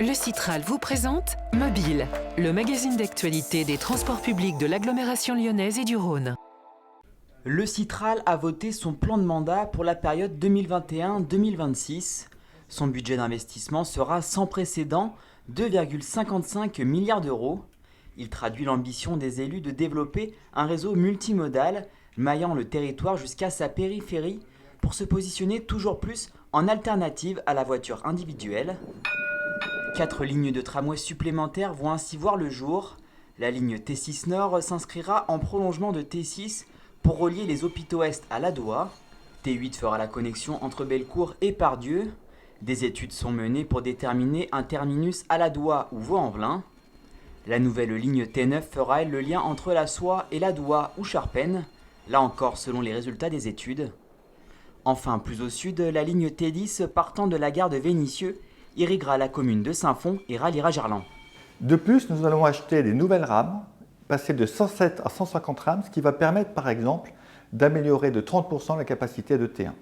Le Citral vous présente Mobile, le magazine d'actualité des transports publics de l'agglomération lyonnaise et du Rhône. Le Citral a voté son plan de mandat pour la période 2021-2026. Son budget d'investissement sera sans précédent, 2,55 milliards d'euros. Il traduit l'ambition des élus de développer un réseau multimodal, maillant le territoire jusqu'à sa périphérie, pour se positionner toujours plus en alternative à la voiture individuelle. 4 lignes de tramway supplémentaires vont ainsi voir le jour. La ligne T6 Nord s'inscrira en prolongement de T6 pour relier les hôpitaux Est à l'Adoua. T8 fera la connexion entre Bellecour et Pardieu. Des études sont menées pour déterminer un terminus à l'Adoua ou Vaux-en-Velin. La nouvelle ligne T9 fera elle le lien entre la Soie et l'Adoua ou Charpennes, là encore selon les résultats des études. Enfin, plus au sud, la ligne T10 partant de la gare de Vénissieux irriguera la commune de Saint-Fond et ralliera Gerland. De plus, nous allons acheter des nouvelles rames, passer de 107 à 150 rames, ce qui va permettre par exemple d'améliorer de 30% la capacité de T1.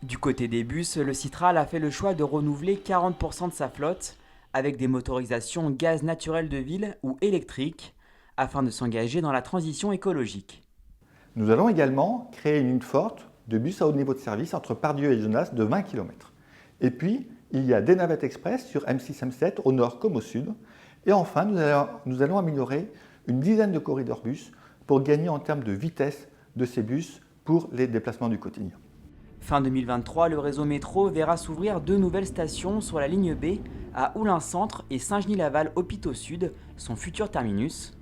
Du côté des bus, le Citral a fait le choix de renouveler 40% de sa flotte avec des motorisations gaz naturel de ville ou électriques afin de s'engager dans la transition écologique. Nous allons également créer une ligne forte de bus à haut niveau de service entre Pardieu et Genasse de 20 km. Et puis, il y a des navettes express sur M6, M7 au nord comme au sud. Et enfin, nous allons améliorer une dizaine de corridors bus pour gagner en termes de vitesse de ces bus pour les déplacements du quotidien. Fin 2023, le réseau métro verra s'ouvrir 2 nouvelles stations sur la ligne B à Oulin-Centre et Saint-Genis-Laval-Hôpitaux Sud, son futur terminus.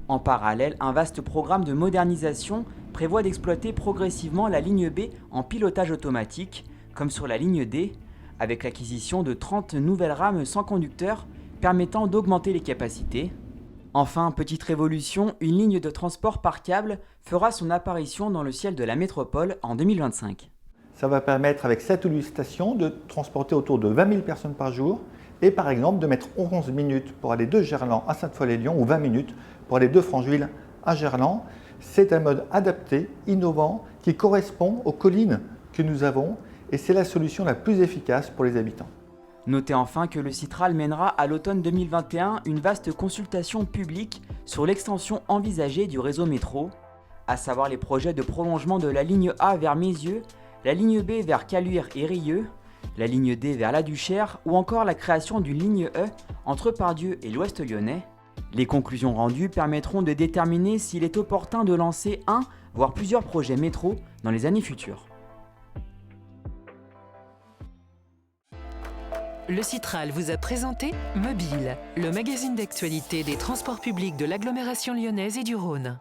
En parallèle, un vaste programme de modernisation prévoit d'exploiter progressivement la ligne B en pilotage automatique, comme sur la ligne D, avec l'acquisition de 30 nouvelles rames sans conducteur permettant d'augmenter les capacités. Enfin, petite révolution, une ligne de transport par câble fera son apparition dans le ciel de la métropole en 2025. Ça va permettre, avec 7 ou 8 stations, de transporter autour de 20 000 personnes par jour et par exemple de mettre 11 minutes pour aller de Gerland à Sainte-Foy-les-Lyons ou 20 minutes pour aller de Francheville à Gerland. C'est un mode adapté, innovant, qui correspond aux collines que nous avons et c'est la solution la plus efficace pour les habitants. Notez enfin que le Citral mènera à l'automne 2021 une vaste consultation publique sur l'extension envisagée du réseau métro, à savoir les projets de prolongement de la ligne A vers Mézieux, la ligne B vers Caluire et Rieux, la ligne D vers La Duchère ou encore la création d'une ligne E entre Pardieu et l'Ouest lyonnais. Les conclusions rendues permettront de déterminer s'il est opportun de lancer un, voire plusieurs projets métro dans les années futures. Le Citral vous a présenté Mobile, le magazine d'actualité des transports publics de l'agglomération lyonnaise et du Rhône.